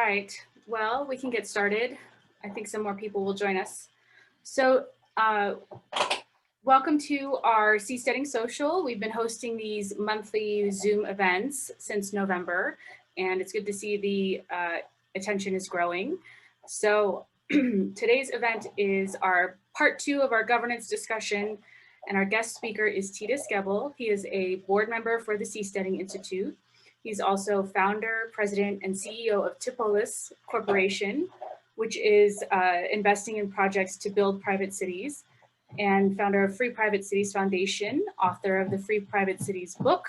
right, well, we can get started. I think some more people will join us. So welcome to our Seasteading Social. We've been hosting these monthly Zoom events since November, and it's good to see the attention is growing. So today's event is our part 2 of our governance discussion, and our guest speaker is Titus Gebel. He is a board member for the Seasteading Institute. He's also founder, president, and CEO of TIPOLIS Corporation, which is investing in projects to build private cities, and founder of Free Private Cities Foundation, author of the Free Private Cities book.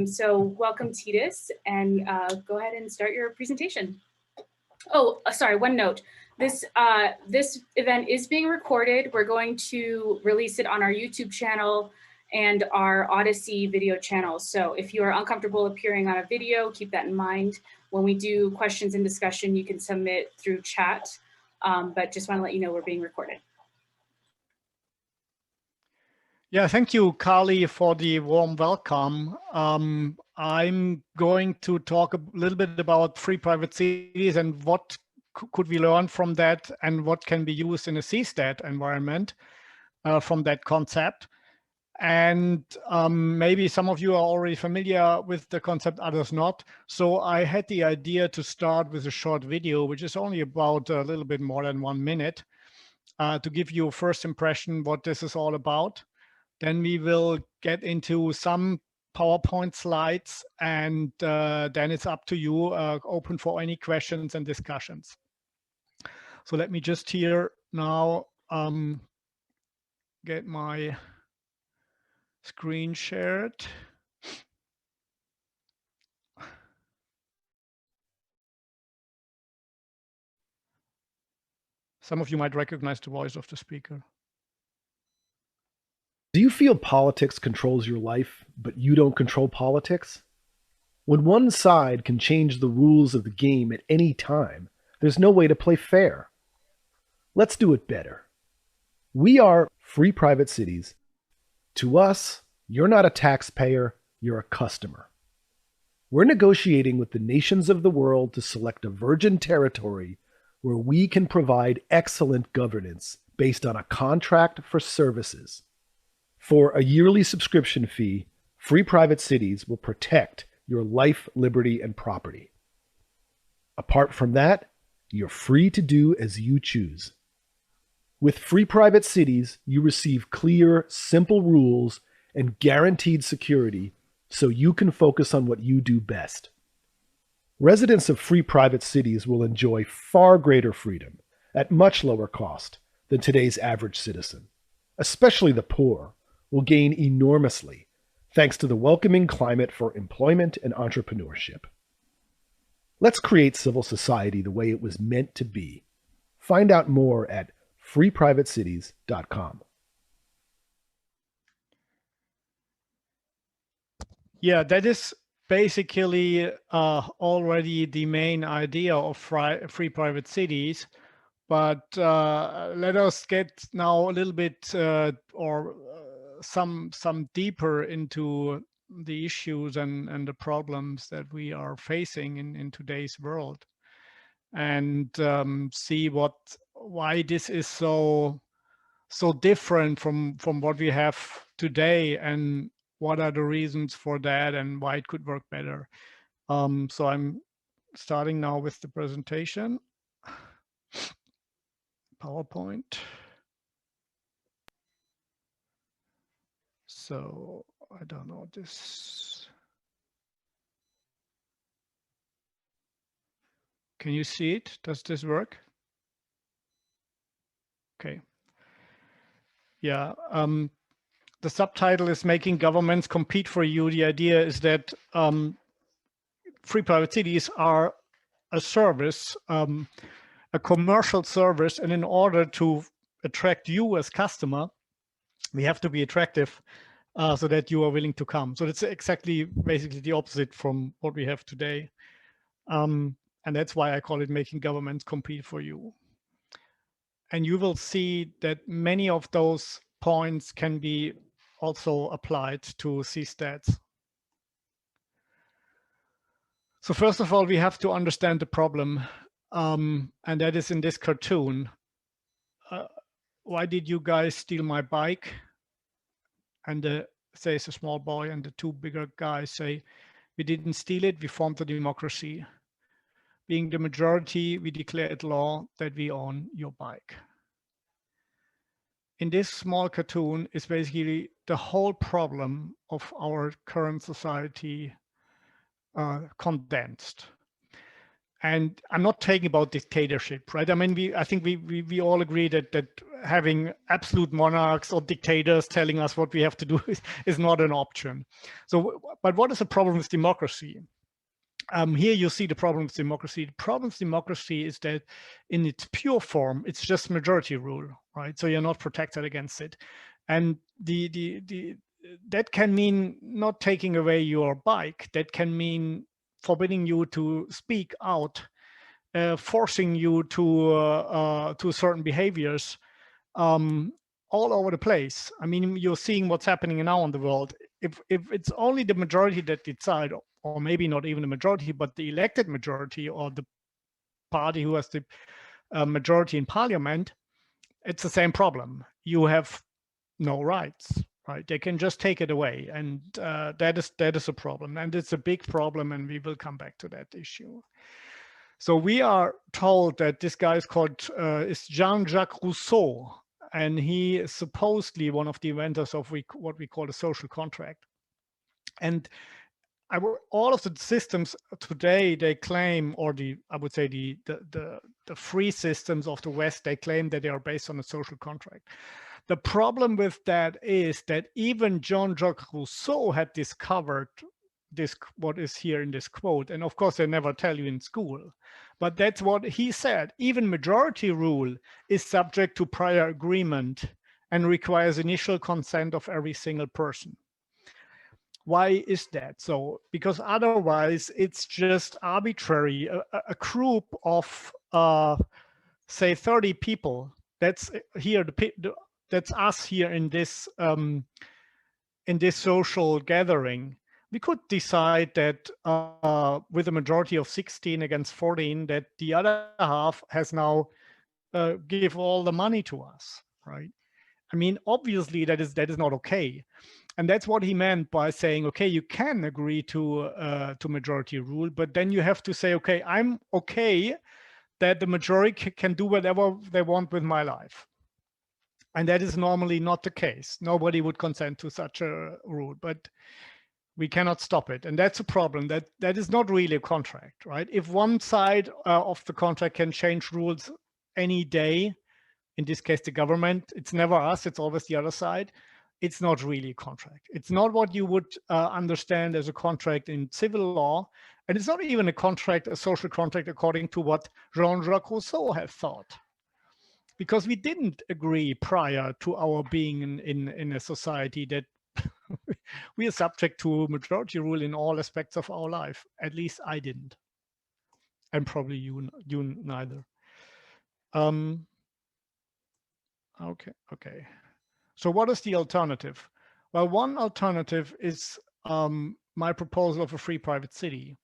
So welcome, Titus, and go ahead and start your presentation. Oh, sorry, one note. This event is being recorded. We're going to release it on our YouTube channel and our Odyssey video channel. So if you are uncomfortable appearing on a video, keep that in mind. When we do questions and discussion, you can submit through chat, but just want to let you know we're being recorded. Yeah, thank you, Carly, for the warm welcome. I'm going to talk a little bit about free private cities and what could we learn from that and what can be used in a seastead environment from that concept. And maybe some of you are already familiar with the concept, others not. So I had the idea to start with a short video, which is only about a little bit more than 1 minute, to give you a first impression what this is all about. Then we will get into some PowerPoint slides, and then it's up to you, open for any questions and discussions. So let me just here now get my screen shared. Some of you might recognize the voice of the speaker. Do you feel politics controls your life, but you don't control politics? When one side can change the rules of the game at any time, there's no way to play fair. Let's do it better. We are Free Private Cities. To us, you're not a taxpayer, you're a customer. We're negotiating with the nations of the world to select a virgin territory where we can provide excellent governance based on a contract for services. For a yearly subscription fee, Free Private Cities will protect your life, liberty, and property. Apart from that, you're free to do as you choose. With Free Private Cities, you receive clear, simple rules and guaranteed security so you can focus on what you do best. Residents of Free Private Cities will enjoy far greater freedom at much lower cost than today's average citizen. Especially the poor will gain enormously thanks to the welcoming climate for employment and entrepreneurship. Let's create civil society the way it was meant to be. Find out more at freeprivatecities.com. Yeah, that is basically already the main idea of free private cities. But let us get now a little bit some deeper into the issues and the problems that we are facing in today's world, and see why this is so different from what we have today, and what are the reasons for that, and why it could work better. So I'm starting now with the presentation. PowerPoint. So I don't know this. Can you see it? Does this work? Okay. Yeah. The subtitle is Making Governments Compete for You. The idea is that free private cities are a service, a commercial service, and in order to attract you as customer, we have to be attractive so that you are willing to come. So that's exactly basically the opposite from what we have today. And that's why I call it Making Governments Compete for You. And you will see that many of those points can be also applied to seasteads. So first of all, we have to understand the problem, and that is in this cartoon. Why did you guys steal my bike? And says a small boy, and the two bigger guys say, we didn't steal it, we formed a democracy. Being the majority, we declared law that we own your bike. In this small cartoon is basically the whole problem of our current society condensed. And I'm not talking about dictatorship, right? I mean, I think we all agree that having absolute monarchs or dictators telling us what we have to do is not an option. So, but what is the problem with democracy? Here you see the problem with democracy. The problem with democracy is that in its pure form, it's just majority rule, right? So you're not protected against it. And that can mean not taking away your bike. That can mean forbidding you to speak out, forcing you to certain behaviors all over the place. I mean, you're seeing what's happening now in the world. If it's only the majority that decide, or maybe not even the majority, but the elected majority or the party who has the majority in parliament, it's the same problem. You have no rights, right? They can just take it away, and that is a problem, and it's a big problem, and we will come back to that issue. So we are told that this guy is called is Jean-Jacques Rousseau, and he is supposedly one of the inventors of what we call the social contract. And all of the systems today, they claim, or I would say the free systems of the West, they claim that they are based on a social contract. The problem with that is that even Jean-Jacques Rousseau had discovered this, what is here in this quote. And of course, they never tell you in school, but that's what he said. Even majority rule is subject to prior agreement and requires initial consent of every single person. Why is that? So, because otherwise it's just arbitrary. A group of, say, 30 people, that's here, that's us here in this social gathering. We could decide that with a majority of 16 against 14, that the other half has now give all the money to us, right? I mean, obviously that is not okay. And that's what he meant by saying, okay, you can agree to majority rule, but then you have to say, okay, I'm okay that the majority can do whatever they want with my life. And that is normally not the case. Nobody would consent to such a rule, but we cannot stop it. And that's a problem. That is not really a contract, right? If one side of the contract can change rules any day, in this case, the government, it's never us, it's always the other side. It's not really a contract. It's not what you would understand as a contract in civil law. And it's not even a contract, a social contract, according to what Jean-Jacques Rousseau had thought. Because we didn't agree prior to our being in a society that we are subject to majority rule in all aspects of our life. At least I didn't. And probably you neither. Okay. So what is the alternative? Well, one alternative is my proposal of a free private city.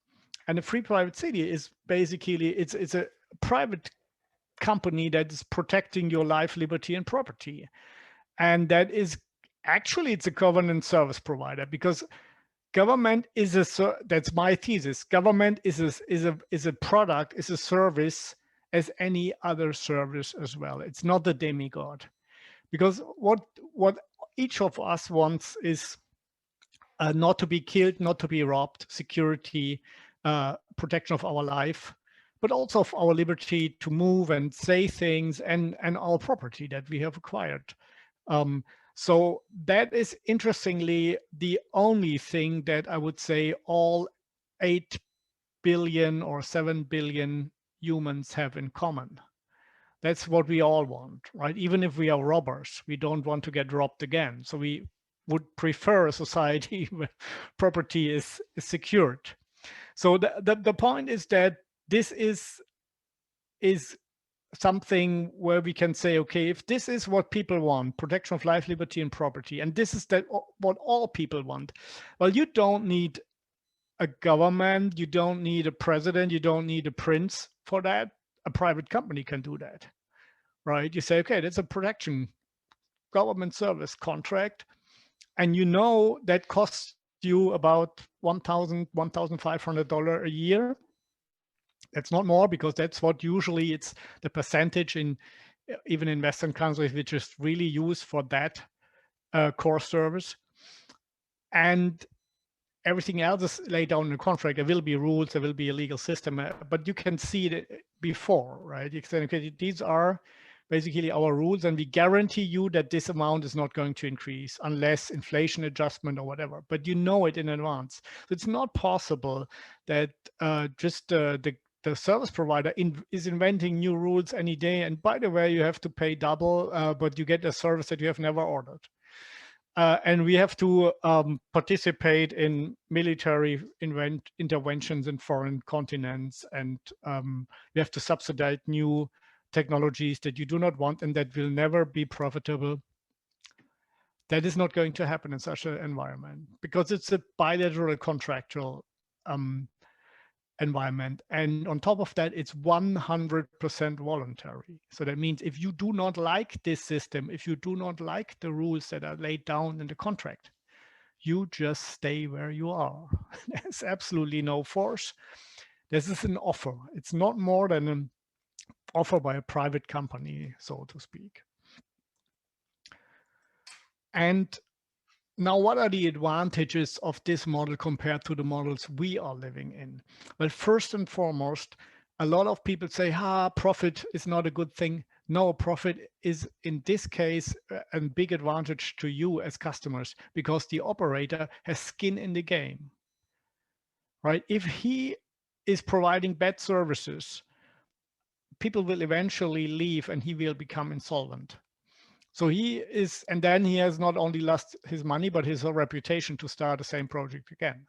And a free private city is basically, it's a private company that is protecting your life, liberty, and property. And that is actually, it's a governance service provider, because government is that's my thesis. Government is a product, is a service as any other service as well. It's not a demigod. Because what each of us wants is not to be killed, not to be robbed, security, protection of our life, but also of our liberty to move and say things, and our property that we have acquired. So that is, interestingly, the only thing that I would say all 8 billion or 7 billion humans have in common. That's what we all want, right? Even if we are robbers, we don't want to get robbed again. So we would prefer a society where property is secured. So the point is that this is something where we can say, okay, if this is what people want, protection of life, liberty, and property, and this is what all people want, well, you don't need a government, you don't need a president, you don't need a prince for that. A private company can do that, right? You say, okay, that's a protection government service contract, and you know that costs you about $1,000, $1,500 a year. That's not more, because that's what usually it's the percentage in even in Western countries, which is really used for that core service. And everything else is laid down in the contract. There will be rules, there will be a legal system, but you can see it before, right? You can say, okay, these are basically our rules, and we guarantee you that this amount is not going to increase unless inflation adjustment or whatever, but you know it in advance. So it's not possible that just the service provider is inventing new rules any day, and by the way, you have to pay double, but you get a service that you have never ordered. And we have to participate in military interventions in foreign continents, and we have to subsidize new technologies that you do not want and that will never be profitable. That is not going to happen in such an environment, because it's a bilateral contractual environment. And on top of that, it's 100% voluntary. So that means if you do not like this system, if you do not like the rules that are laid down in the contract, you just stay where you are. There's absolutely no force. This is an offer. It's not more than an offer by a private company, so to speak. And now, what are the advantages of this model compared to the models we are living in? Well, first and foremost, a lot of people say, profit is not a good thing. No, profit is in this case a big advantage to you as customers, because the operator has skin in the game, right? If he is providing bad services, people will eventually leave and he will become insolvent. So he is, and then he has not only lost his money, but his whole reputation to start the same project again.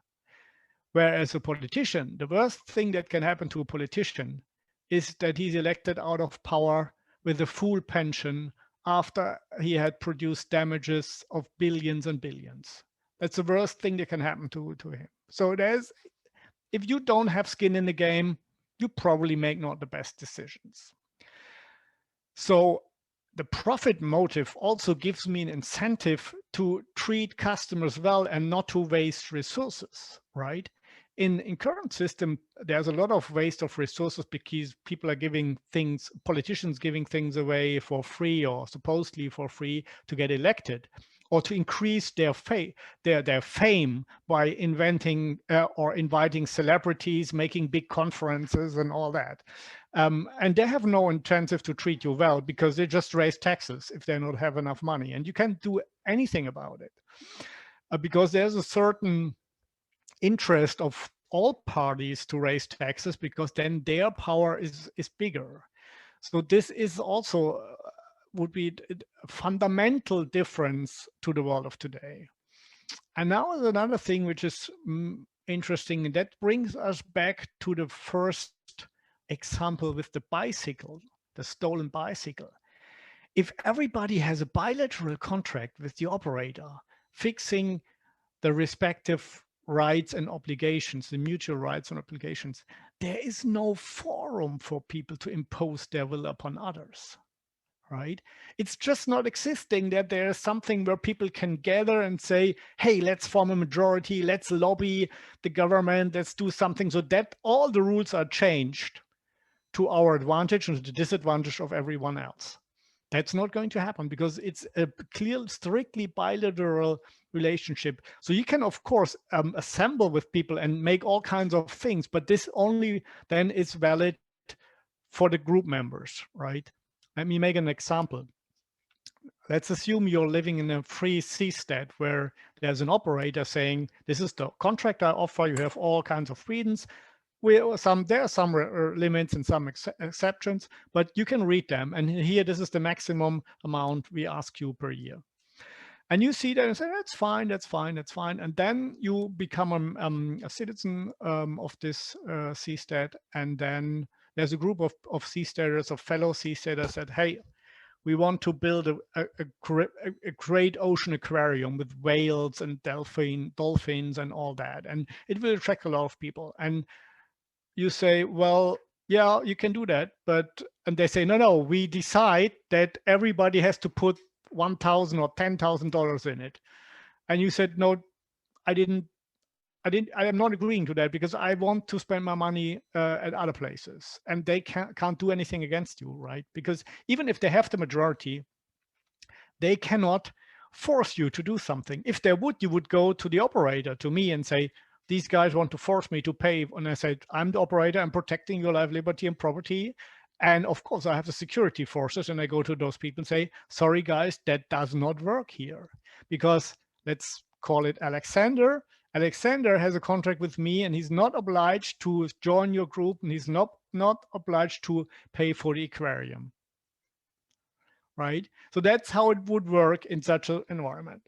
Whereas a politician, the worst thing that can happen to a politician is that he's elected out of power with a full pension after he had produced damages of billions and billions. That's the worst thing that can happen to him. So if you don't have skin in the game, you probably make not the best decisions. So the profit motive also gives me an incentive to treat customers well and not to waste resources, right? In current system, there's a lot of waste of resources because people are giving things, politicians giving things away for free or supposedly for free to get elected, or to increase their fame by inventing or inviting celebrities, making big conferences and all that. And they have no incentive to treat you well, because they just raise taxes if they don't have enough money. And you can't do anything about it because there's a certain interest of all parties to raise taxes, because then their power is bigger. So this is also would be a fundamental difference to the world of today. And now is another thing which is interesting, and that brings us back to the first example with the bicycle, the stolen bicycle. If everybody has a bilateral contract with the operator fixing the respective rights and obligations, the mutual rights and obligations, there is no forum for people to impose their will upon others, right? It's just not existing that there is something where people can gather and say, hey, let's form a majority, let's lobby the government, let's do something, so that all the rules are changed to our advantage and to the disadvantage of everyone else. That's not going to happen, because it's a clear, strictly bilateral relationship. So you can, of course, assemble with people and make all kinds of things, but this only then is valid for the group members, right? Let me make an example. Let's assume you're living in a free seastead where there's an operator saying, this is the contract I offer, you have all kinds of freedoms. There are some limits and some exceptions, but you can read them. And here, this is the maximum amount we ask you per year. And you see that and say, that's fine, that's fine, that's fine. And then you become a citizen of this seastead. And then there's a group of seasteaders, of fellow seasteaders that, hey, we want to build a great ocean aquarium with whales and dolphins and all that, and it will attract a lot of people. And you say, well, yeah, you can do that, and they say, no, we decide that everybody has to put $1,000 or $10,000 in it. And you said, no, I am not agreeing to that, because I want to spend my money at other places, and they can't do anything against you, right? Because even if they have the majority, they cannot force you to do something. If they would, you would go to the operator, to me, and say, these guys want to force me to pay. And I said, I'm the operator, I'm protecting your life, liberty, and property. And of course, I have the security forces, and I go to those people and say, sorry, guys, that does not work here. Because let's call it Alexander. Alexander has a contract with me, and he's not obliged to join your group, and he's not obliged to pay for the aquarium, right? So that's how it would work in such an environment.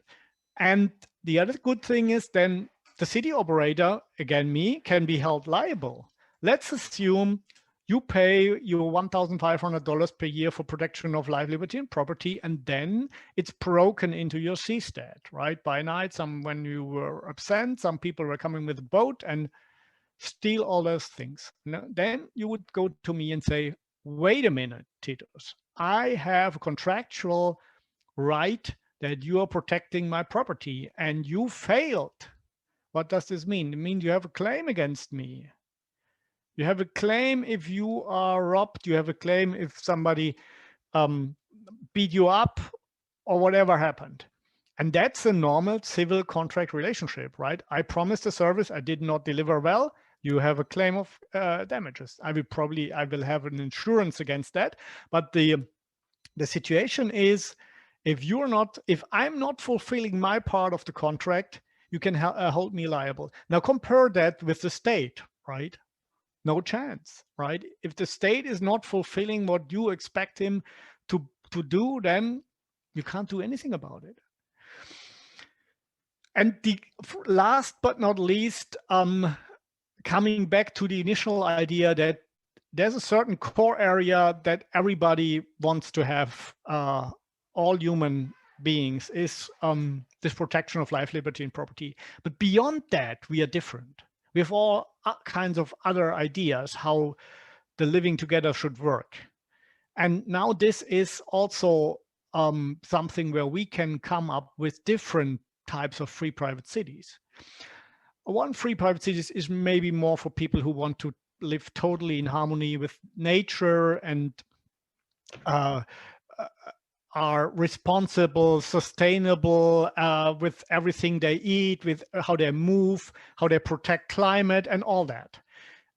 And the other good thing is then the city operator, again me, can be held liable. Let's assume you pay your $1,500 per year for protection of life, liberty, and property, and then it's broken into your seastead, right? By night, when you were absent, some people were coming with a boat and steal all those things. Now, then you would go to me and say, wait a minute, Titus, I have a contractual right that you are protecting my property, and you failed. What does this mean? It means you have a claim against me. You have a claim if you are robbed. You have a claim if somebody beat you up or whatever happened. And that's a normal civil contract relationship, right? I promised a service, I did not deliver well. You have a claim of damages. I will have an insurance against that. But the situation is, if I'm not fulfilling my part of the contract, you can hold me liable. Now compare that with the state, right? No chance, right? If the state is not fulfilling what you expect him to do, then you can't do anything about it. And the last but not least, coming back to the initial idea that there's a certain core area that everybody wants to have, all human beings, is this protection of life, liberty, and property. But beyond that, we are different. We have all kinds of other ideas how the living together should work. And now this is also something where we can come up with different types of free private cities. One free private city is maybe more for people who want to live totally in harmony with nature and are responsible, sustainable with everything they eat, with how they move, how they protect climate and all that.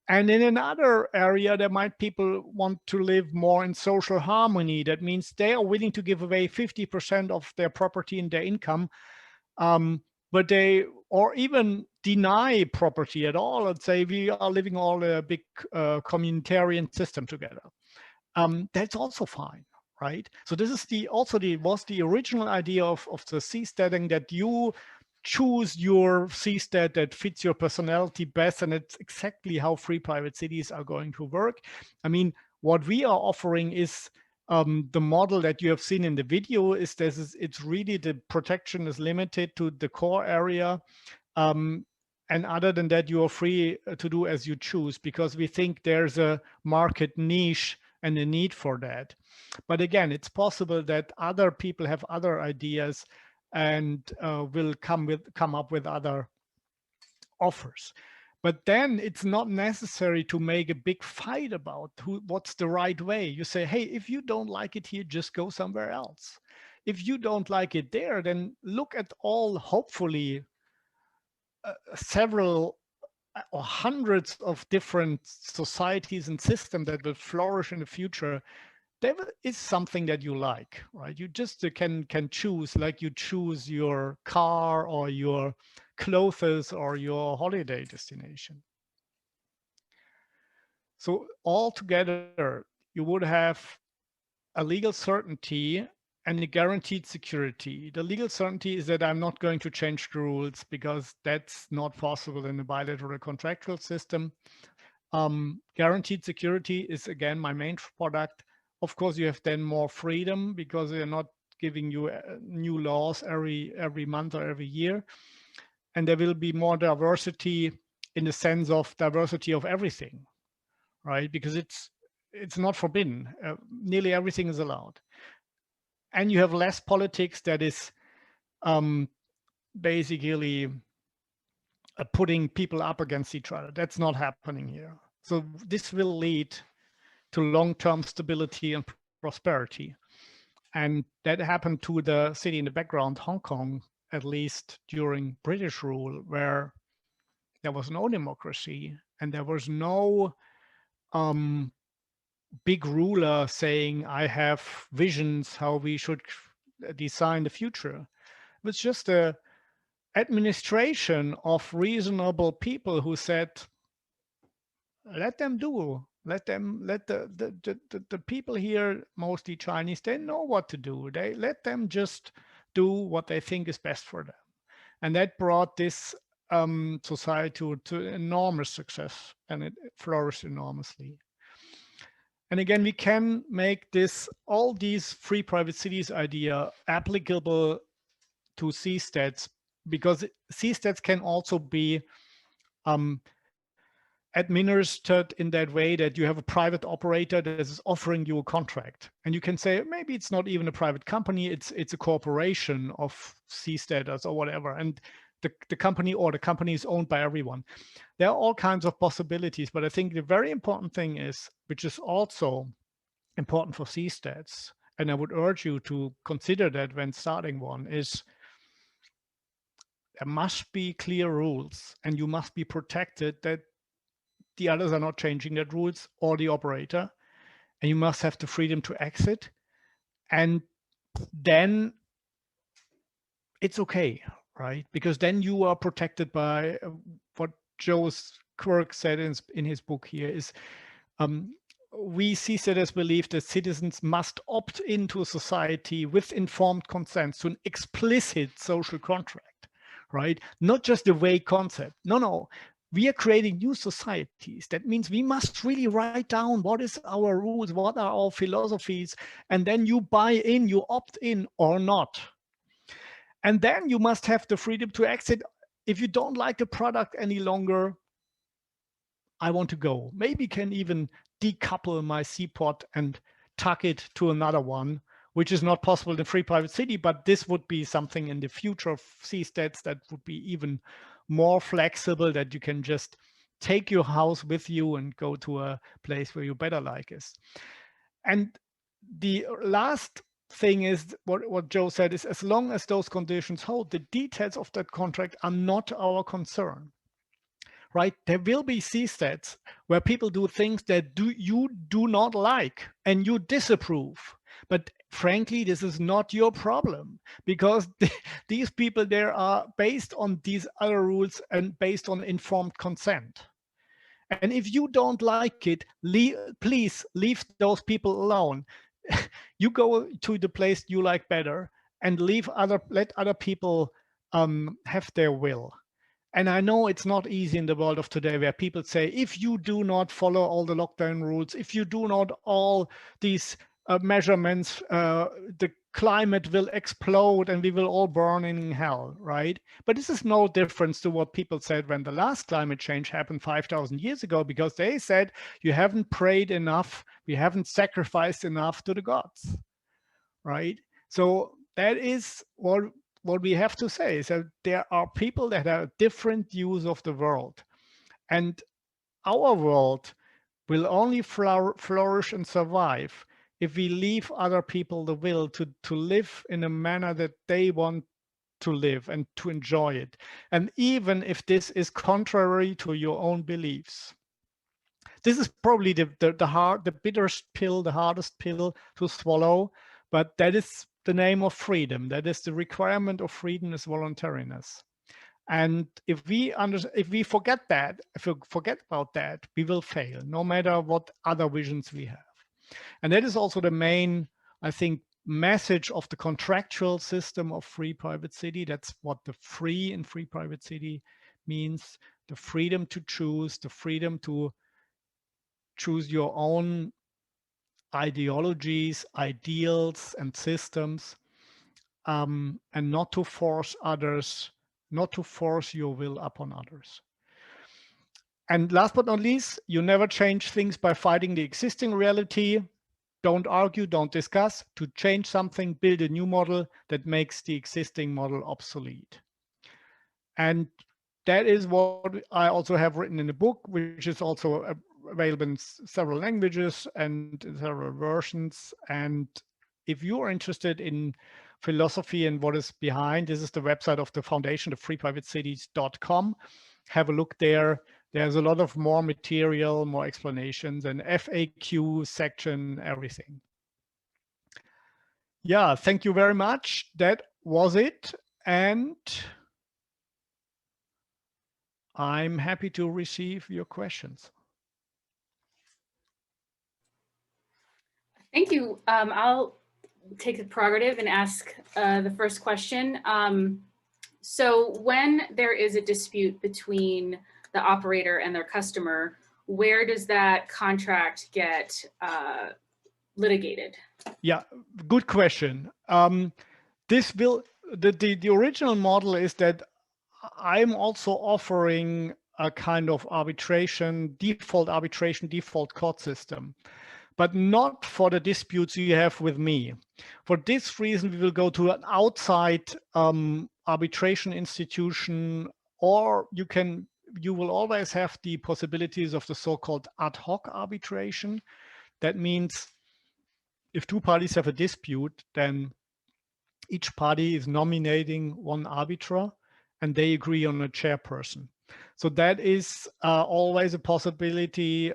And in another area, there might people want to live more in social harmony. That means they are willing to give away 50% of their property and their income, but or even deny property at all and say we are living all a big communitarian system together. That's also fine. Right. So this is was the original idea of the seasteading, that you choose your seastead that fits your personality best, and it's exactly how free private cities are going to work. I mean, what we are offering is the model that you have seen in the video. It's really the protection is limited to the core area, and other than that, you are free to do as you choose, because we think there's a market niche and a need for that. But again, it's possible that other people have other ideas and will come up with other offers. But then it's not necessary to make a big fight about what's the right way. You say, hey, if you don't like it here, just go somewhere else. If you don't like it there, then look at all, hopefully, several or hundreds of different societies and systems that will flourish in the future. There is something that you like, right? You just can choose, like you choose your car or your clothes or your holiday destination. So altogether, you would have a legal certainty and a guaranteed security. The legal certainty is that I'm not going to change the rules, because that's not possible in a bilateral contractual system. Guaranteed security is, again, my main product. of course, you have then more freedom because they're not giving you new laws every month or every year. And there will be more diversity in the sense of diversity of everything, right? Because it's not forbidden. Nearly everything is allowed. And you have less politics that is basically putting people up against each other. That's not happening here. So this will lead to long-term stability and prosperity. And that happened to the city in the background, Hong Kong, at least during British rule, where there was no democracy and there was no big ruler saying, I have visions how we should design the future. It was just a administration of reasonable people who said, let them do, let the people here, mostly Chinese, they know what to do. They let them just do what they think is best for them. And that brought this society to enormous success, and it flourished enormously. And again, we can make all these free private cities idea applicable to seasteads, because seasteads can also be administered in that way that you have a private operator that is offering you a contract. And you can say, maybe it's not even a private company, it's a corporation of seasteaders or whatever. And the company is owned by everyone. There are all kinds of possibilities, but I think the very important thing is, which is also important for seasteads, and I would urge you to consider that when starting one, is there must be clear rules and you must be protected that the others are not changing that rules, or the operator, and you must have the freedom to exit. And then it's okay, right? Because then you are protected by what Joe's Quirk said in his book here is, we seasteaders believe that citizens must opt into society with informed consent to an explicit social contract, right? Not just a vague concept. No. We are creating new societies. That means we must really write down what is our rules, what are our philosophies, and then you buy in, you opt in or not. And then you must have the freedom to exit. If you don't like the product any longer, I want to go. Maybe can even decouple my seaport and tuck it to another one, which is not possible in a free private city, but this would be something in the future of seasteads that would be even more flexible, that you can just take your house with you and go to a place where you better like is. And the last thing is what Joe said is, as long as those conditions hold, the details of that contract are not our concern. Right? There will be seasteads where people do things that you do not like and you disapprove. But frankly, this is not your problem, because these people there are based on these other rules and based on informed consent. And if you don't like it, please leave those people alone. You go to the place you like better and let other people have their will. And I know it's not easy in the world of today, where people say, if you do not follow all the lockdown rules, if you do not all these measurements, the climate will explode and we will all burn in hell, right? But this is no difference to what people said when the last climate change happened 5,000 years ago, because they said, you haven't prayed enough, we haven't sacrificed enough to the gods, right? So that is what we have to say. So there are people that have different views of the world, and our world will only flourish and survive if we leave other people the will to live in a manner that they want to live and to enjoy it. And even if this is contrary to your own beliefs. This is probably the bitterest pill, the hardest pill to swallow, but that is the name of freedom. That is the requirement of freedom, is voluntariness. And if we forget that, if we forget about that, we will fail, no matter what other visions we have. And that is also the main, I think, message of the contractual system of free private city. That's what the free in free private city means: the freedom to choose, the freedom to choose your own ideologies, ideals, and systems, and not to force others, not to force your will upon others. And last but not least, you never change things by fighting the existing reality. Don't argue, don't discuss. To change something, build a new model that makes the existing model obsolete. And that is what I also have written in the book, which is also available in several languages and several versions. And if you are interested in philosophy and what is behind, this is the website of the foundation, the freeprivatecities.com. Have a look there. There's a lot of more material, more explanations, and FAQ section, everything. Yeah, thank you very much. That was it. And I'm happy to receive your questions. Thank you. I'll take the prerogative and ask the first question. So when there is a dispute between the operator and their customer, where does that contract get litigated? Yeah, good question. This will, the original model is that I'm also offering a kind of arbitration, default court system, but not for the disputes you have with me. For this reason, we will go to an outside arbitration institution, or you will always have the possibilities of the so-called ad hoc arbitration. That means if two parties have a dispute, then each party is nominating one arbiter and they agree on a chairperson. So that is always a possibility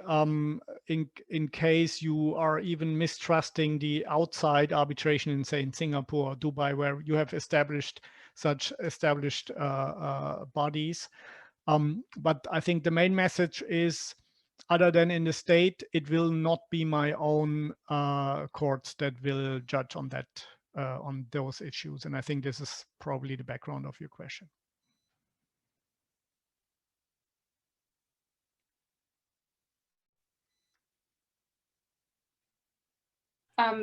in case you are even mistrusting the outside arbitration in, say, in Singapore or Dubai, where you have established such established bodies. But I think the main message is, other than in the state, it will not be my own courts that will judge on that, on those issues. And I think this is probably the background of your question.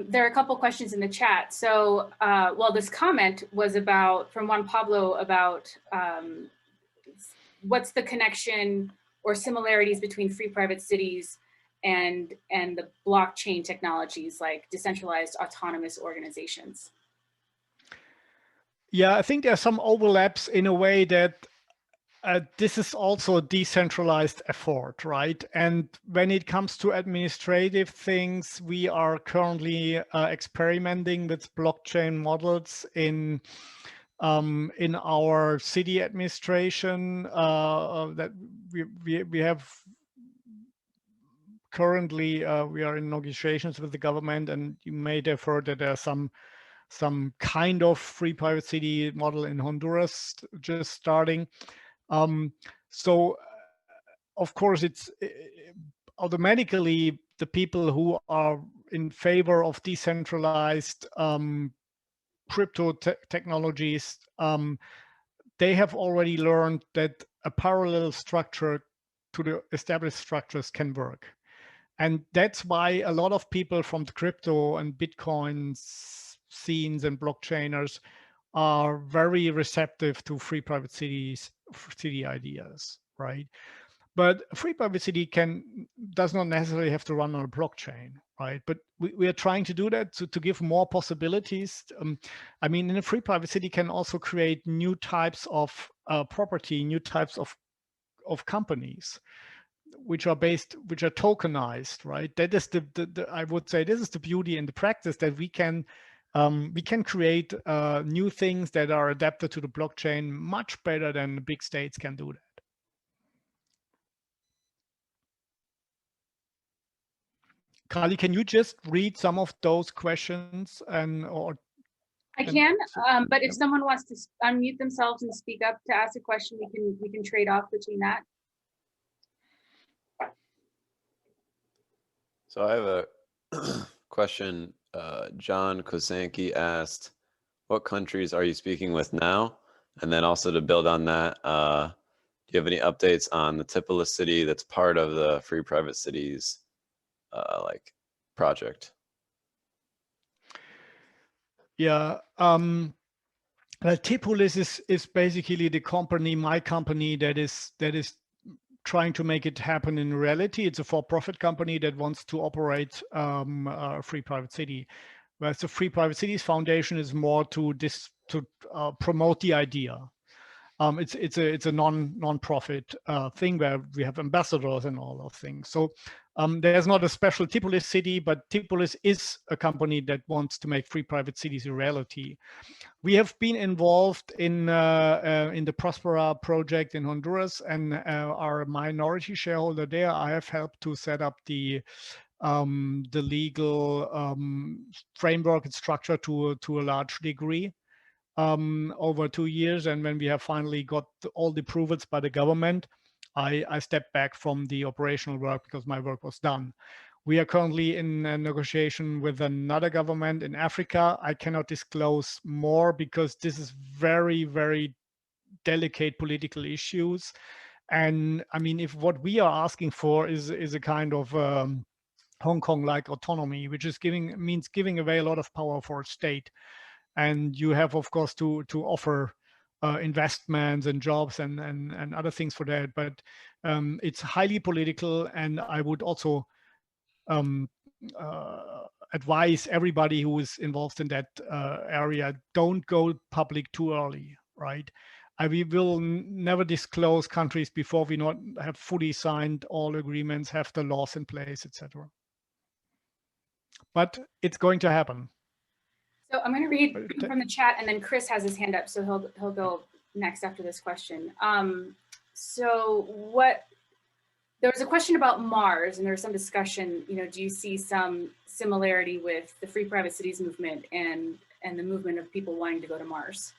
There are a couple questions in the chat. So, well, this comment was about, from Juan Pablo, about what's the connection or similarities between free private cities and the blockchain technologies like decentralized autonomous organizations? Yeah, I think there are some overlaps in a way that this is also a decentralized effort, right? And when it comes to administrative things, we are currently experimenting with blockchain models in our city administration that we have currently. We are in negotiations with the government, and you may have heard that there's some kind of free private city model in Honduras just starting. So of course, it's automatically the people who are in favor of decentralized crypto technologies, they have already learned that a parallel structure to the established structures can work. And that's why a lot of people from the crypto and Bitcoin scenes and blockchainers are very receptive to free private city ideas, right? But free private city does not necessarily have to run on a blockchain, right? But we are trying to do that to give more possibilities. I mean, in a free private city can also create new types of property, new types of companies, which are tokenized, right? That is the I would say this is the beauty in the practice, that we can create new things that are adapted to the blockchain much better than the big states can do that. Kali, can you just read some of those questions I can, but if someone wants to unmute themselves and speak up to ask a question, we can trade off between that. So I have a question. John Kosanke asked, what countries are you speaking with now? And then also to build on that, do you have any updates on the TIPOLIS city that's part of the Free Private Cities like project? Yeah. Well, TIPOLIS is basically the company, my company, that is trying to make it happen in reality. It's a for-profit company that wants to operate a free private city. Whereas the Free Private Cities Foundation is more to promote the idea. It's a non-profit thing where we have ambassadors and all those things. So there's not a special TIPOLIS city, but TIPOLIS is a company that wants to make free private cities a reality. We have been involved in the Prospera project in Honduras, and are a minority shareholder there. I have helped to set up the legal framework and structure to a large degree over 2 years. And when we have finally got all the approvals by the government, I stepped back from the operational work because my work was done. We are currently in a negotiation with another government in Africa. I cannot disclose more because this is very, very delicate political issues. And I mean, if what we are asking for is a kind of Hong Kong-like autonomy, which is means giving away a lot of power for a state. And you have, of course, to offer investments and jobs and other things for that. But it's highly political, and I would also advise everybody who is involved in that area, don't go public too early, right? We will never disclose countries before we not have fully signed all agreements, have the laws in place, etc. But it's going to happen. So I'm going to read from the chat, and then Chris has his hand up, so he'll go next after this question. There was a question about Mars, and there was some discussion. Do you see some similarity with the Free Private Cities movement and the movement of people wanting to go to Mars?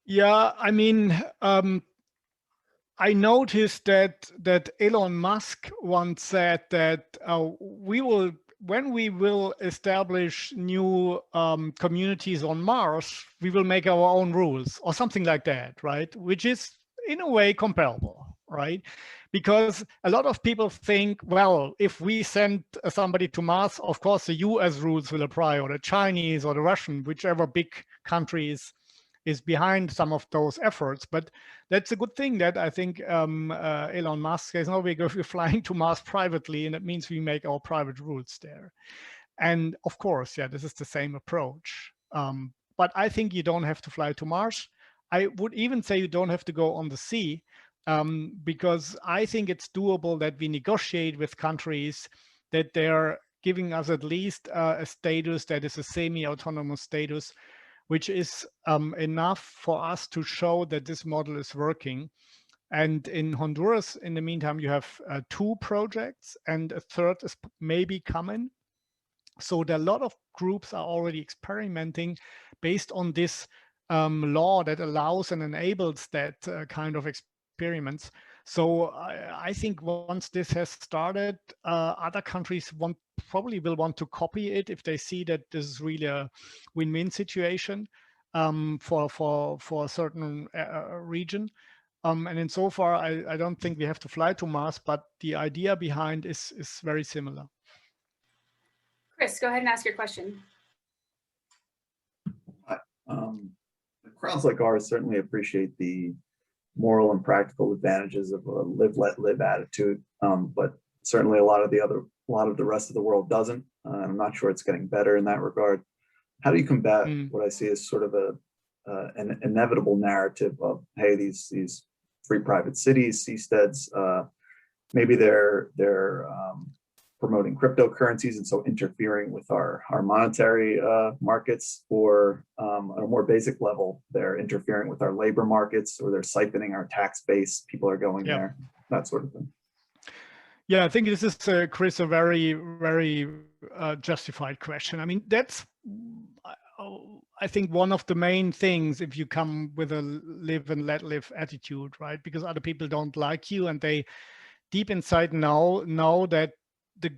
Yeah, I mean, I noticed that Elon Musk once said that when we will establish new communities on Mars, we will make our own rules or something like that, right? Which is in a way comparable, right? Because a lot of people think, well, if we send somebody to Mars, of course the US rules will apply, or the Chinese or the Russian, whichever big country is behind some of those efforts. But that's a good thing that I think Elon Musk says, no, we're flying to Mars privately, and it means we make our private rules there. And of course, yeah, this is the same approach. But I think you don't have to fly to Mars. I would even say you don't have to go on the sea, because I think it's doable that we negotiate with countries that they're giving us at least a status that is a semi-autonomous status, which is enough for us to show that this model is working. And in Honduras, in the meantime, you have 2 projects, and a third is maybe coming. So there are a lot of groups are already experimenting based on this law that allows and enables that kind of experiments. So I think once this has started, other countries probably will want to copy it if they see that this is really a win-win situation for a certain region. And in so far, I don't think we have to fly to Mars, but the idea behind is very similar. Chris, go ahead and ask your question. Crowds like ours certainly appreciate the moral and practical advantages of a live, let live attitude, but certainly a lot of the rest of the world doesn't. I'm not sure it's getting better in that regard. How do you combat what I see as sort of an inevitable narrative of, hey, these free private cities, seasteads, maybe they're promoting cryptocurrencies and so interfering with our monetary markets, or on a more basic level, they're interfering with our labor markets, or they're siphoning our tax base. People are going there, that sort of thing. Yeah, I think this is, Chris, a very, very justified question. I mean, that's, I think, one of the main things if you come with a live and let live attitude, right? Because other people don't like you, and they deep inside know that the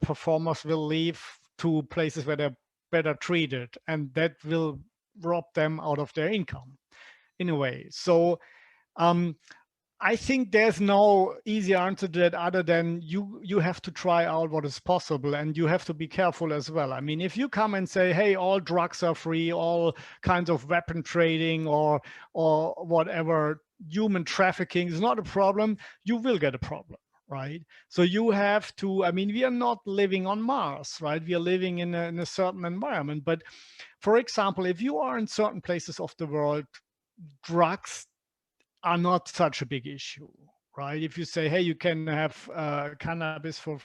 performers will leave to places where they're better treated, and that will rob them out of their income in a way. So I think there's no easy answer to that other than you have to try out what is possible, and you have to be careful as well. I mean, if you come and say, hey, all drugs are free, all kinds of weapon trading or whatever, human trafficking is not a problem, you will get a problem, right? So you have to, I mean, we are not living on Mars, right? We are living in a certain environment. But for example, if you are in certain places of the world, drugs are not such a big issue, right? If you say, hey, you can have cannabis for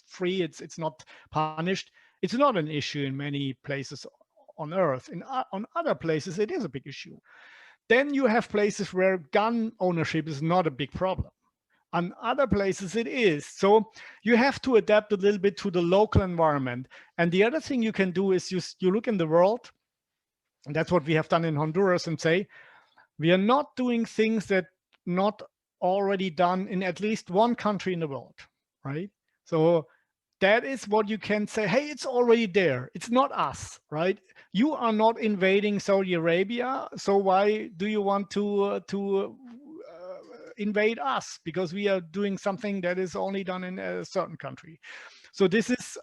free, it's not punished. It's not an issue in many places on Earth. On other places, it is a big issue. Then you have places where gun ownership is not a big problem. On other places, it is. So you have to adapt a little bit to the local environment. And the other thing you can do is you look in the world, and that's what we have done in Honduras, and say, we are not doing things that not already done in at least one country in the world, right? So that is what you can say, hey, it's already there. It's not us, right? You are not invading Saudi Arabia, so why do you want to invade us? Because we are doing something that is only done in a certain country. So this is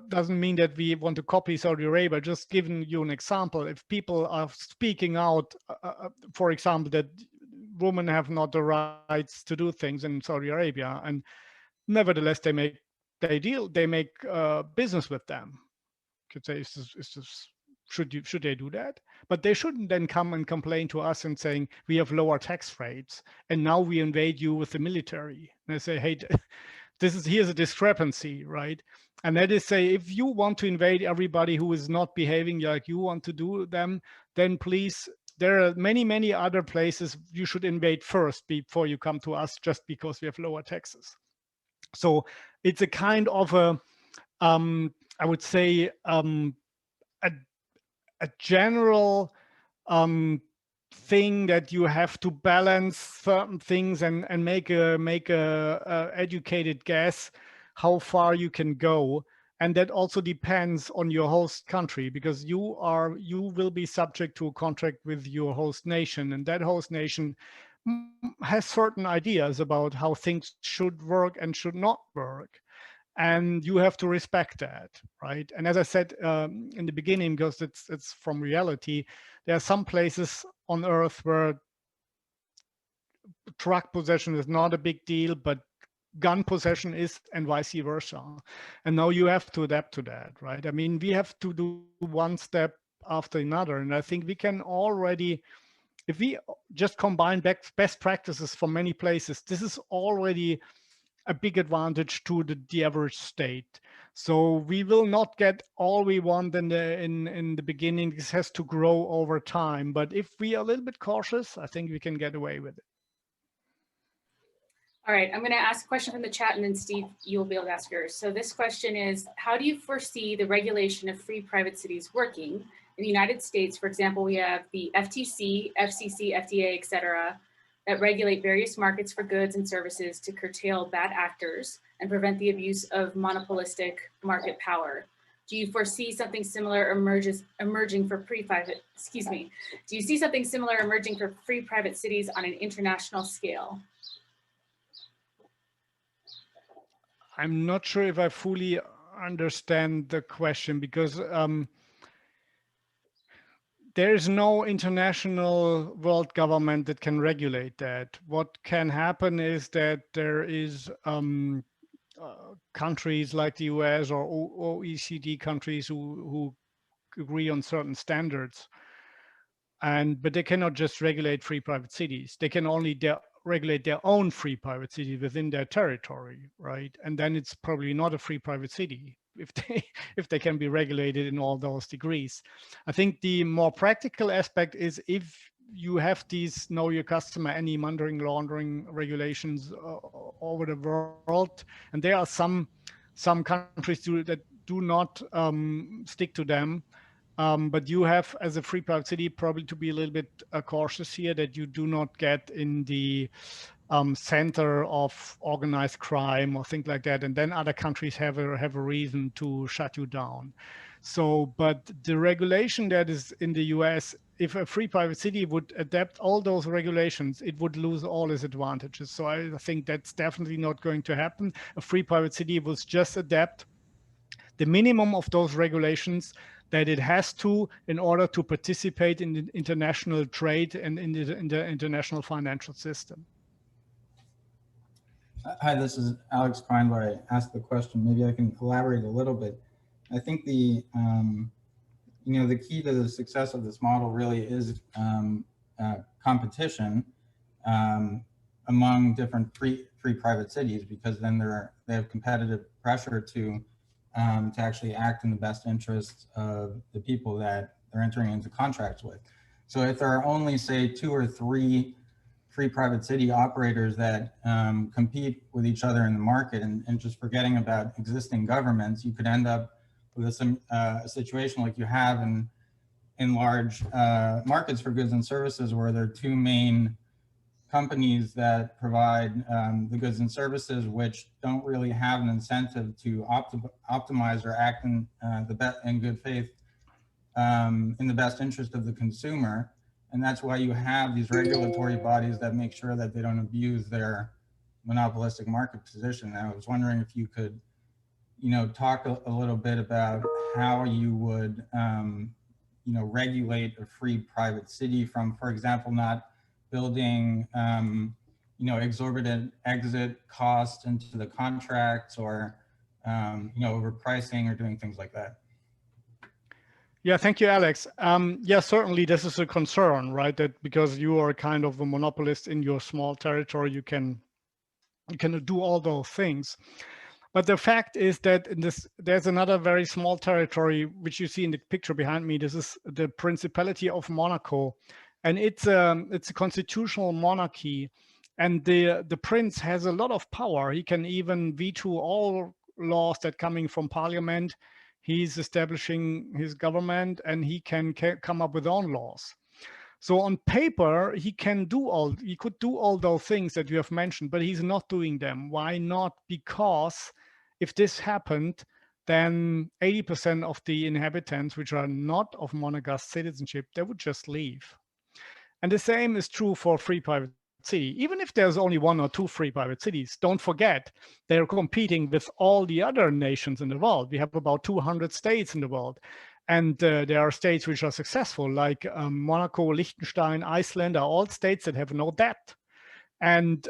doesn't mean that we want to copy Saudi Arabia. Just giving you an example, if people are speaking out, for example, that women have not the rights to do things in Saudi Arabia, and nevertheless they make business with them. Could say, should they do that? But they shouldn't then come and complain to us and saying we have lower tax rates and now we invade you with the military. And I say, hey, here's a discrepancy, right? And that is, say, if you want to invade everybody who is not behaving like you want to do them, then please, there are many other places you should invade first before you come to us, just because we have lower taxes. So it's a kind of a, I would say, a general thing that you have to balance certain things and make a educated guess how far you can go. And that also depends on your host country, because you will be subject to a contract with your host nation, and that host nation has certain ideas about how things should work and should not work. And you have to respect that, right? And as I said in the beginning, because it's from reality, there are some places on Earth where drug possession is not a big deal, but gun possession is, and vice versa. And now you have to adapt to that, right? I mean, we have to do one step after another. And I think we can already, if we just combine best practices from many places, this is already a big advantage to the average state. So we will not get all we want in the beginning. This has to grow over time. But if we are a little bit cautious, I think we can get away with it. All right, I'm going to ask a question from the chat, and then Steve, you'll be able to ask yours. So this question is, how do you foresee the regulation of free private cities working? In the United States, for example, we have the FTC, FCC, FDA, et cetera, that regulate various markets for goods and services to curtail bad actors and prevent the abuse of monopolistic market power. Do you foresee something similar emerging for private cities on an international scale? I'm not sure if I fully understand the question, because there is no international world government that can regulate that. What can happen is that there is countries like the US or OECD countries who agree on certain standards, but they cannot just regulate free private cities. They can only regulate their own free private city within their territory, right? And then it's probably not a free private city if they can be regulated in all those degrees. I think the more practical aspect is, if you have these know your customer, anti-money laundering regulations over the world, and there are some countries that do not stick to them. But you have, as a free private city, probably to be a little bit cautious here, that you do not get in the center of organized crime or things like that, and then other countries have a reason to shut you down. So, but the regulation that is in the US, if a free private city would adapt all those regulations, it would lose all its advantages. So I think that's definitely not going to happen. A free private city will just adapt the minimum of those regulations that it has to in order to participate in the international trade and in the international financial system. Hi, this is Alex Kleinbar. I asked the question. Maybe I can elaborate a little bit. I think the the key to the success of this model really is competition among different free private cities, because then they have competitive pressure to actually act in the best interests of the people that they're entering into contracts with. So if there are only, say, 2 or 3 free private city operators that compete with each other in the market, and just forgetting about existing governments, you could end up with a situation like you have in large markets for goods and services, where there are 2 main companies that provide the goods and services, which don't really have an incentive to optimize or act in good faith in the best interest of the consumer. And that's why you have these regulatory bodies that make sure that they don't abuse their monopolistic market position. And I was wondering if you could, talk a little bit about how you would, regulate a free private city from, for example, not building, exorbitant exit costs into the contracts, or, overpricing, or doing things like that. Yeah, thank you, Alex. Yeah, certainly this is a concern, right? That because you are kind of a monopolist in your small territory, you can do all those things. But the fact is that there's another very small territory, which you see in the picture behind me. This is the Principality of Monaco, and it's a constitutional monarchy, and the prince has a lot of power. He can even veto all laws that coming from parliament. He's establishing his government, and he can come up with own laws. So on paper, he could do all those things that you have mentioned, but he's not doing them. Why not? Because if this happened, then 80% of the inhabitants, which are not of Monegasque citizenship, they would just leave. And the same is true for free private city. Even if there's only 1 or 2 free private cities, don't forget, they're competing with all the other nations in the world. We have about 200 states in the world. And there are states which are successful, like Monaco, Liechtenstein, Iceland are all states that have no debt and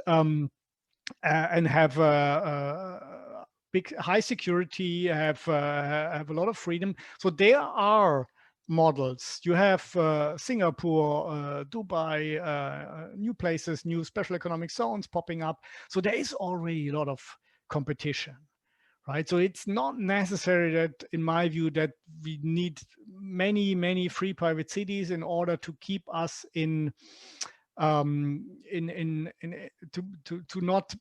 have big high security, have a lot of freedom. So there are models. You have Singapore, Dubai, new places, new special economic zones popping up. So there is already a lot of competition. Right, so it's not necessary that, in my view, that we need many free private cities in order to keep us to not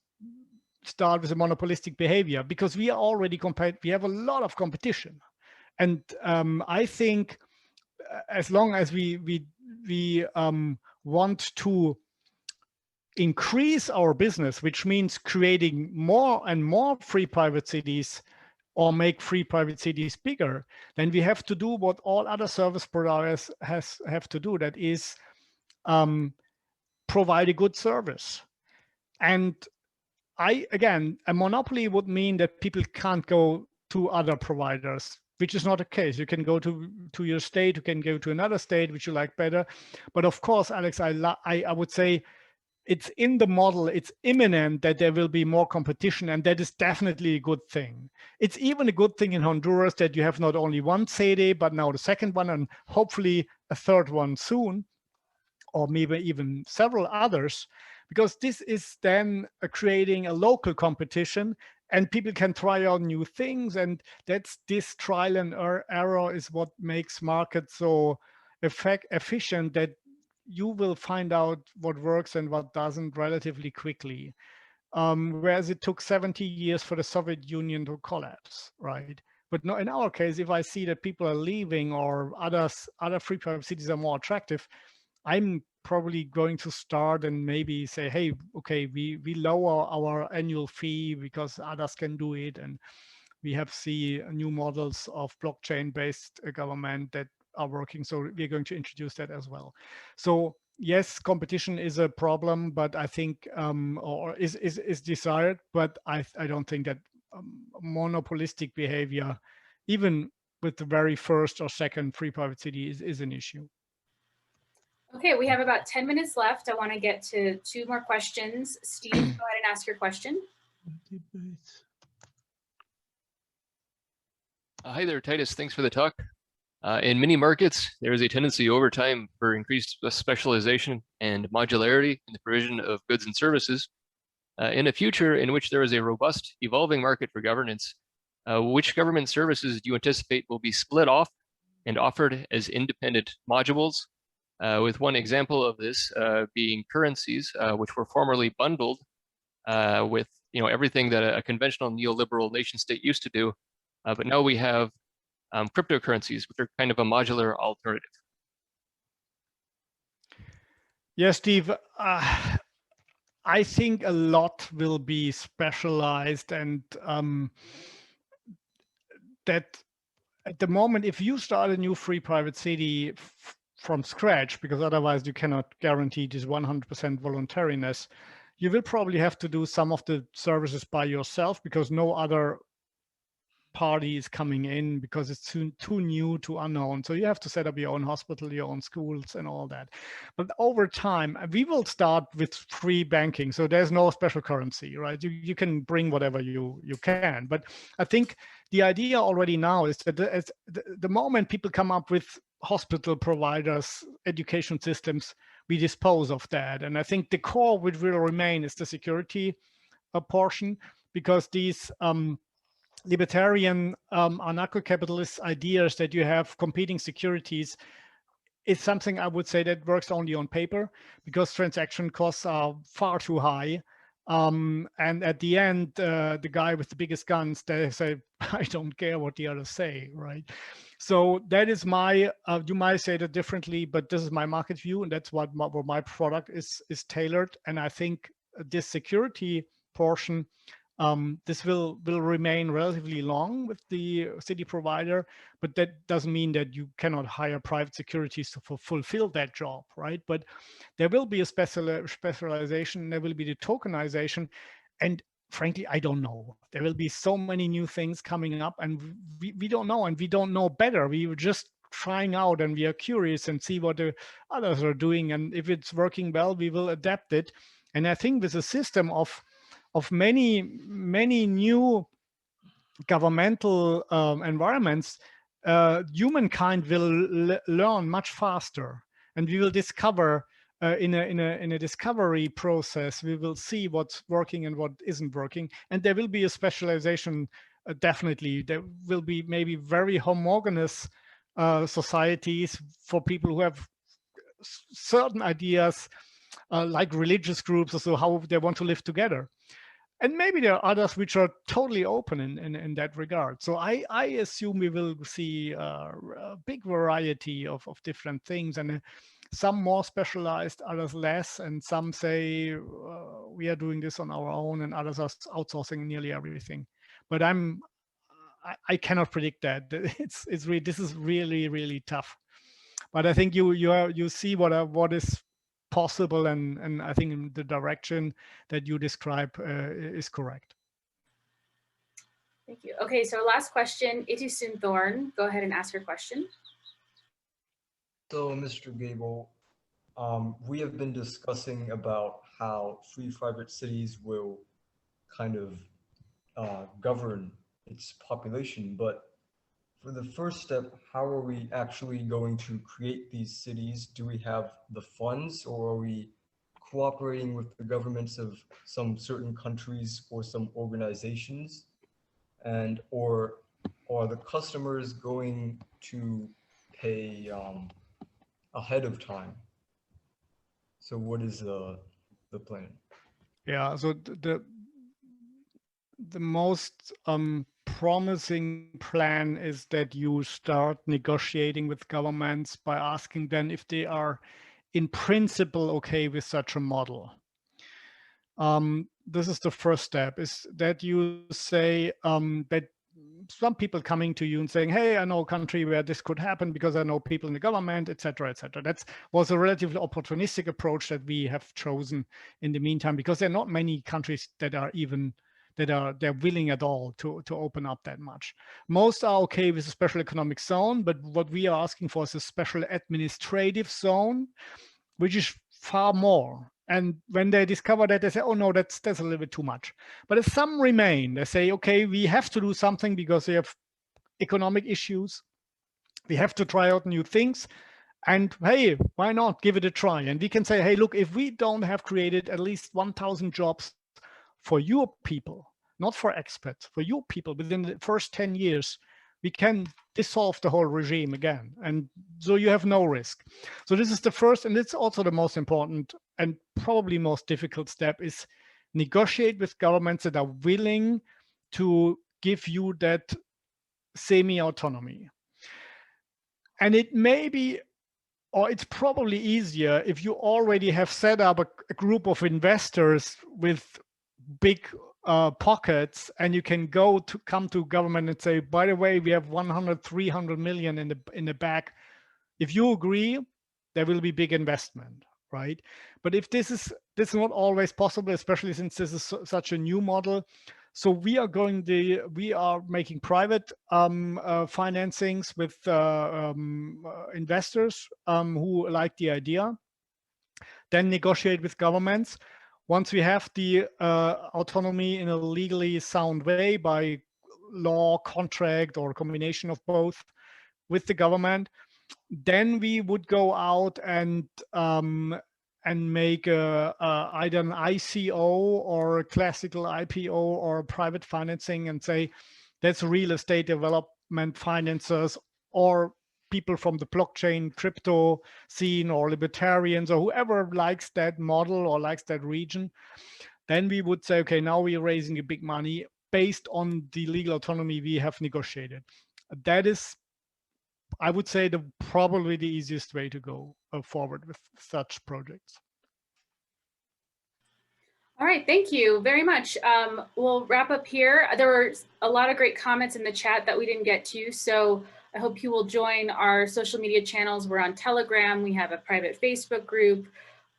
start with a monopolistic behavior, because we are already we have a lot of competition, and I think as long as we want to increase our business, which means creating more and more free private cities, or make free private cities bigger, then we have to do what all other service providers have to do. That is provide a good service. And again, a monopoly would mean that people can't go to other providers, which is not the case. You can go to your state, you can go to another state which you like better. But of course, Alex, I would say, it's in the model, it's imminent that there will be more competition, and that is definitely a good thing. It's even a good thing in Honduras that you have not only one sede, but now the second one, and hopefully a third one soon, or maybe even several others, because this is then creating a local competition, and people can try out new things, and that's this trial and error is what makes markets so efficient, that you will find out what works and what doesn't relatively quickly. Whereas it took 70 years for the Soviet Union to collapse, right? But no, in our case, if I see that people are leaving, or other free private cities are more attractive, I'm probably going to start and maybe say, hey, okay, we lower our annual fee because others can do it. And We have seen new models of blockchain-based government that are working. So we're going to introduce that as well. So yes, competition is a problem, but I think, or is desired, but I don't think that monopolistic behavior, even with the very first or second free private city, is an issue. Okay, we have about 10 minutes left. I want to get to 2 more questions. Steve, go ahead and ask your question. Hi there, Titus. Thanks for the talk. In many markets, there is a tendency over time for increased specialization and modularity in the provision of goods and services. In a future in which there is a robust, evolving market for governance, which government services do you anticipate will be split off and offered as independent modules? With one example of this being currencies, which were formerly bundled with everything that a conventional neoliberal nation state used to do, but now we have cryptocurrencies, which are kind of a modular alternative. Yes, Steve. I think a lot will be specialized, and that at the moment, if you start a new free private city from scratch, because otherwise you cannot guarantee this 100% voluntariness, you will probably have to do some of the services by yourself because no other party is coming in, because it's too new, too unknown. So you have to set up your own hospital, your own schools and all that. But over time, we will start with free banking. So there's no special currency, right? You can bring whatever you can. But I think the idea already now is that the moment people come up with hospital providers, education systems, we dispose of that. And I think the core which will remain is the security portion, because these libertarian anarcho-capitalist ideas that you have competing securities is something I would say that works only on paper, because transaction costs are far too high. And at the end, the guy with the biggest guns, they say, I don't care what the others say, right? So that is my, you might say that differently, but this is my market view, and that's what my product is tailored. And I think this security portion, this will remain relatively long with the city provider, but that doesn't mean that you cannot hire private securities to fulfill that job, right? But there will be a specialization, there will be the tokenization, and frankly, I don't know. There will be so many new things coming up, and we don't know, and we don't know better. We were just trying out, and we are curious and see what the others are doing, and if it's working well, we will adapt it. And I think with a system of many new governmental environments, humankind will learn much faster, and we will discover in a discovery process. We will see what's working and what isn't working, and there will be a specialization. Definitely, there will be maybe very homogeneous societies for people who have certain ideas, like religious groups, or so, how they want to live together. And maybe there are others which are totally open in that regard. So I assume we will see a big variety of different things, and some more specialized, others less, and some say we are doing this on our own, and others are outsourcing nearly everything. But I cannot predict that. It's really, this is really tough. But I think you see what is possible, and I think in the direction that you describe is correct. Thank you. Okay, so last question, Itisun Thorn, go ahead and ask your question. So, Mr. Gebel, we have been discussing about how free private cities will kind of govern its population, but for the first step, how are we actually going to create these cities? Do we have the funds, or are we cooperating with the governments of some certain countries or some organizations? And or are the customers going to pay ahead of time? So what is the plan? Yeah, so the most promising plan is that you start negotiating with governments by asking them if they are in principle okay with such a model. This is the first step, is that you say that some people coming to you and saying, hey, I know a country where this could happen because I know people in the government, et cetera, et cetera. That was a relatively opportunistic approach that we have chosen in the meantime, because there are not many countries that are even, they're willing at all to open up that much. Most are okay with a special economic zone, but what we are asking for is a special administrative zone, which is far more. And when they discover that, they say, oh no, that's a little bit too much. But if some remain, they say, okay, we have to do something because we have economic issues. We have to try out new things. And hey, why not give it a try? And we can say, hey, look, if we don't have created at least 1,000 jobs for your people, not for expats, for your people within the first 10 years, we can dissolve the whole regime again. And so you have no risk. So this is the first, and it's also the most important and probably most difficult step, is negotiate with governments that are willing to give you that semi-autonomy. And it may be, or it's probably easier if you already have set up a group of investors with big pockets, and you can come to government and say, by the way, we have 100, 300 million in the back. If you agree, there will be big investment, right? But if this is not always possible, especially since this is such a new model. So we are making private financings with investors who like the idea, then negotiate with governments. Once we have the autonomy in a legally sound way by law, contract, or a combination of both with the government, then we would go out and make either an ICO or a classical IPO or private financing and say that's real estate development financiers or people from the blockchain crypto scene or libertarians or whoever likes that model or likes that region. Then we would say, okay, now we're raising a big money based on the legal autonomy we have negotiated. That is, I would say, probably the easiest way to go forward with such projects. All right, thank you very much. We'll wrap up here. There were a lot of great comments in the chat that we didn't get to, so I hope you will join our social media channels. We're on Telegram, we have a private Facebook group,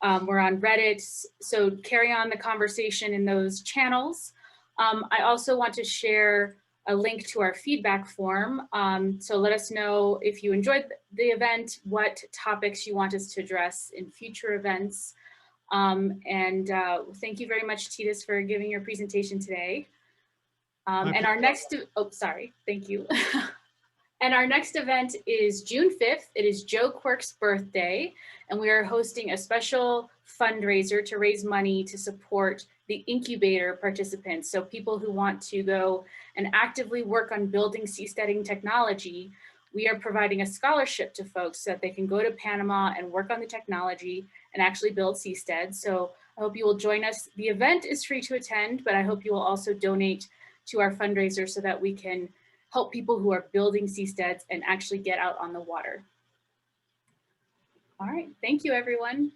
we're on Reddit, so carry on the conversation in those channels. I also want to share a link to our feedback form. So let us know if you enjoyed the event, what topics you want us to address in future events. Thank you very much, Titus, for giving your presentation today. And our next, thank you. And our next event is June 5th. It is Joe Quirk's birthday, and we are hosting a special fundraiser to raise money to support the incubator participants. So people who want to go and actively work on building seasteading technology, we are providing a scholarship to folks so that they can go to Panama and work on the technology and actually build seastead. So I hope you will join us. The event is free to attend, but I hope you will also donate to our fundraiser so that we can help people who are building seasteads and actually get out on the water. All right, thank you, everyone.